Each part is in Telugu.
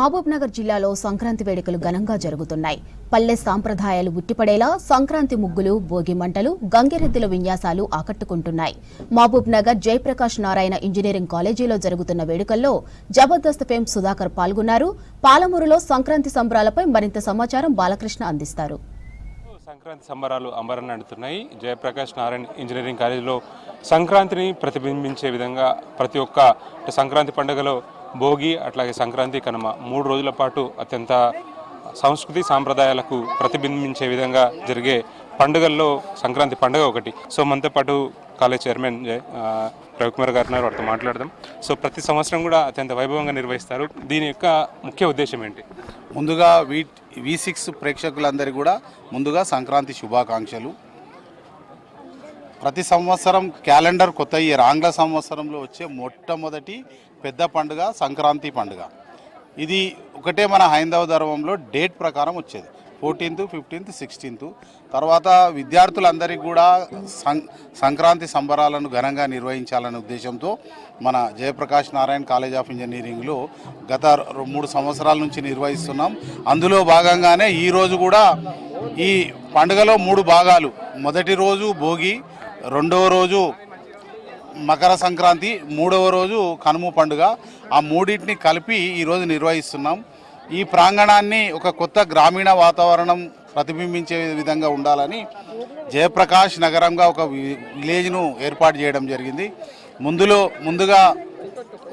మహబూబ్నగర్ జిల్లాలో సంక్రాంతి వేడుకలు ఘనంగా జరుగుతున్నాయి. పల్లె సాంప్రదాయాలు ఉట్టిపడేలా సంక్రాంతి ముగ్గులు, భోగి మంటలు, గంగిరెద్దుల విన్యాసాలు ఆకట్టుకుంటున్నాయి. మహబూబ్నగర్ జయప్రకాష్ నారాయణ ఇంజనీరింగ్ కాలేజీలో జరుగుతున్న వేడుకల్లో జబర్దస్త్ ఫేమ్ సుధాకర్ పాల్గొన్నారు. పాలమూరులో సంక్రాంతి సంబరాలపై మరింత సమాచారం బాలకృష్ణ అందిస్తారు. సంక్రాంతి సంబరాలు అంబరాన్నంటున్నాయి. జయప్రకాష్ నారాయణ ఇంజనీరింగ్ కాలేజీలో సంక్రాంతిని ప్రతిబింబించే విధంగా ప్రతి ఒక్క సంక్రాంతి పండుగలో భోగి అట్లాగే సంక్రాంతి కనుమ 3 రోజుల పాటు అత్యంత సంస్కృతి సాంప్రదాయాలకు ప్రతిబింబించే విధంగా జరిగే పండుగల్లో సంక్రాంతి పండుగ ఒకటి. సో మనతో పాటు కాలేజ్ చైర్మన్ రవికుమార్ గారు ఉన్నారు, వారితో మాట్లాడదాం. సో ప్రతి సంవత్సరం కూడా అత్యంత వైభవంగా నిర్వహిస్తారు. దీని యొక్క ముఖ్య ఉద్దేశం ఏంటి? ముందుగా V6 ప్రేక్షకులందరికీ కూడా ముందుగా సంక్రాంతి శుభాకాంక్షలు. ప్రతి సంవత్సరం క్యాలెండర్ కొత్త ఇయర్ ఆంగ్ల సంవత్సరంలో వచ్చే మొట్టమొదటి పెద్ద పండుగ సంక్రాంతి పండుగ. ఇది ఒకటే మన హైందవ ధర్మంలో డేట్ ప్రకారం వచ్చేది 14th, 15th, 16th. తర్వాత విద్యార్థులందరికీ కూడా సంక్రాంతి సంబరాలను ఘనంగా నిర్వహించాలనే ఉద్దేశంతో మన జయప్రకాష్ నారాయణ కాలేజ్ ఆఫ్ ఇంజనీరింగ్లో గత 3 సంవత్సరాల నుంచి నిర్వహిస్తున్నాం. అందులో భాగంగానే ఈరోజు కూడా ఈ పండుగలో 3 భాగాలు. మొదటి రోజు భోగి, రెండవ రోజు మకర సంక్రాంతి, మూడవ రోజు కనుమ పండుగ. ఆ మూడింటిని కలిపి ఈరోజు నిర్వహిస్తున్నాం. ఈ ప్రాంగణాన్ని ఒక కొత్త గ్రామీణ వాతావరణం ప్రతిబింబించే విధంగా ఉండాలని జయప్రకాష్ నగరంగా ఒక విలేజ్ను ఏర్పాటు చేయడం జరిగింది. ముందుగా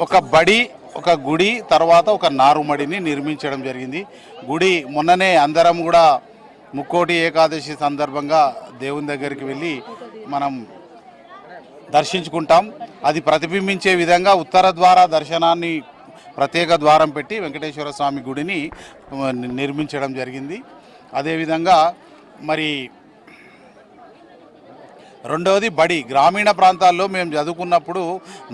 ఒక బడి, ఒక గుడి, తర్వాత ఒక నారుమడిని నిర్మించడం జరిగింది. గుడి మొన్ననే అందరం కూడా ముక్కోటి ఏకాదశి సందర్భంగా దేవుని దగ్గరికి వెళ్ళి మనం దర్శించుకుంటాం. అది ప్రతిబింబించే విధంగా ఉత్తర ద్వార దర్శనాన్ని ప్రత్యేక ద్వారం పెట్టి వెంకటేశ్వర స్వామి గుడిని నిర్మించడం జరిగింది. అదేవిధంగా మరి రెండవది బడి. గ్రామీణ ప్రాంతాల్లో మేము చదువుకున్నప్పుడు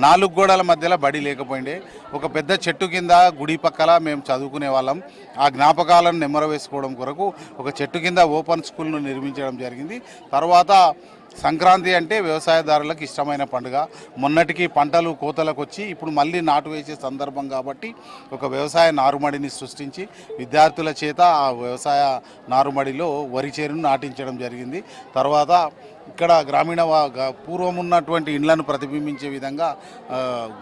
4 గోడల మధ్యలో బడి లేకపోయిండే. ఒక పెద్ద చెట్టు కింద గుడి పక్కల మేము చదువుకునే వాళ్ళం. ఆ జ్ఞాపకాలను నెమ్మరవేసుకోవడం కొరకు ఒక చెట్టు కింద ఓపెన్ స్కూల్ను నిర్మించడం జరిగింది. తర్వాత సంక్రాంతి అంటే వ్యవసాయదారులకు ఇష్టమైన పండుగ. మొన్నటికి పంటలు కోతలకు వచ్చి ఇప్పుడు మళ్ళీ నాటు వేసే సందర్భం కాబట్టి ఒక వ్యవసాయ నారుమడిని సృష్టించి విద్యార్థుల చేత ఆ వ్యవసాయ నారుమడిలో వరి చేరును నాటించడం జరిగింది. తర్వాత ఇక్కడ గ్రామీణ పూర్వం ఉన్నటువంటి ఇండ్లను ప్రతిబింబించే విధంగా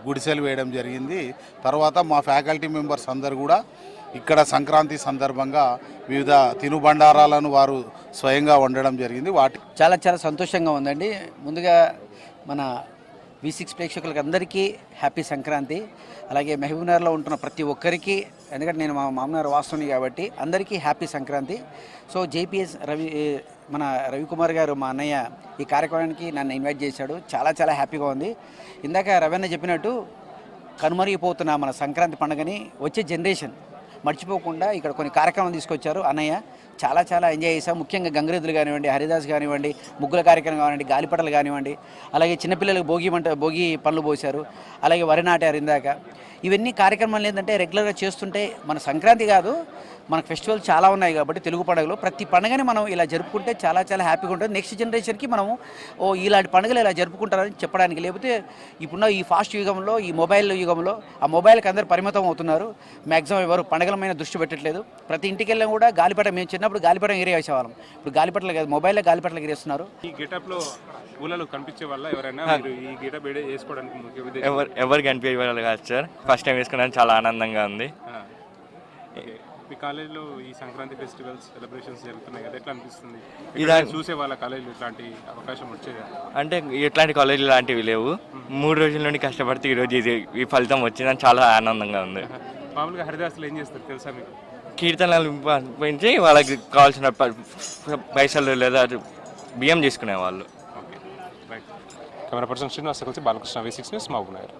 గుడిసెలు వేయడం జరిగింది. తర్వాత మా ఫ్యాకల్టీ మెంబర్స్ అందరు కూడా ఇక్కడ సంక్రాంతి సందర్భంగా వివిధ తినుబండారాలను వారు స్వయంగా వండడం జరిగింది. చాలా సంతోషంగా ఉందండి. ముందుగా మన V6 ప్రేక్షకులకి అందరికీ హ్యాపీ సంక్రాంతి. అలాగే మహబూబ్నగర్లో ఉంటున్న ప్రతి ఒక్కరికి, ఎందుకంటే నేను మా మామనగర్ వాస్తుని కాబట్టి అందరికీ హ్యాపీ సంక్రాంతి. సో JPS మన రవికుమార్ గారు, మా అన్నయ్య, ఈ కార్యక్రమానికి నన్ను ఇన్వైట్ చేశాడు. చాలా హ్యాపీగా ఉంది. ఇందాక రవీణ చెప్పినట్టు కనుమరిగిపోతున్న మన సంక్రాంతి పండుగని వచ్చే జనరేషన్ మర్చిపోకుండా ఇక్కడ కొన్ని కార్యక్రమాలు తీసుకొచ్చారు అన్నయ్య. చాలా ఎంజాయ్ చేశాం. ముఖ్యంగా గంగిరెద్దులు కానివ్వండి, హరిదాస్ కానివ్వండి, ముగ్గుల కార్యక్రమం కానివ్వండి, గాలిపటలు కానివ్వండి, అలాగే చిన్నపిల్లలకు భోగి పనులు పోశారు, అలాగే వరి నాటారు ఇందాక. ఇవన్నీ కార్యక్రమాలు ఏంటంటే రెగ్యులర్గా చేస్తుంటే మన సంక్రాంతి కాదు, మనకు ఫెస్టివల్ చాలా ఉన్నాయి కాబట్టి తెలుగు పండుగలు ప్రతి పండుగని మనం ఇలా జరుపుకుంటే చాలా హ్యాపీగా ఉంటుంది. నెక్స్ట్ జనరేషన్కి మనము ఇలాంటి పండుగలు ఇలా జరుపుకుంటారని చెప్పడానికి. లేకపోతే ఇప్పుడున్న ఈ ఫాస్ట్ యుగంలో, ఈ మొబైల్ యుగంలో ఆ మొబైల్కి అందరూ పరిమితం అవుతున్నారు. మ్యాక్సిమం ఎవరు పండుగల మీద దృష్టి పెట్టట్లేదు. ప్రతి ఇంటికి వెళ్ళినా కూడా గాలిపట, మేము చిన్నప్పుడు గాలిపటం ఎగిరేసేవాళ్ళం. ఇప్పుడు గాలిపటలు కాదు, మొబైల్లో గాలిపటలు ఎగిరేస్తున్నారు. ఈ గెటప్లో ఊళ్ళలో కనిపించే వల్ల ఎవరైనా ఈ గెటప్ వేసుకోవడానికి ఎవరు కనిపించే వాళ్ళు కాదు సార్. ఫస్ట్ టైం వేసుకోవడానికి చాలా ఆనందంగా ఉంది. మీ కాలేజీలో ఈ సంక్రాంతి ఫెస్టివల్స్ సెలబ్రేషన్స్ జరుగుతున్నాయి కదా, ఎట్లా అనిపిస్తుంది? చూసే వాళ్ళ కాలేజీలో ఇట్లాంటి అవకాశం వచ్చేది అంటే ఇట్లాంటి కాలేజీలు లాంటివి లేవు. 3 రోజుల నుండి కష్టపడితే ఈరోజు ఈ ఫలితం వచ్చిందని చాలా ఆనందంగా ఉంది. మామూలుగా హరిదాసులు ఏం చేస్తారు తెలుసా మీకు? కీర్తనలు పెంచి వాళ్ళకి కావాల్సిన పైసలు లేదా బియ్యం తీసుకునేవాళ్ళు. Okay, right. Camera person Srinivas, Balakrishna, V6 news, Mahabubnagar.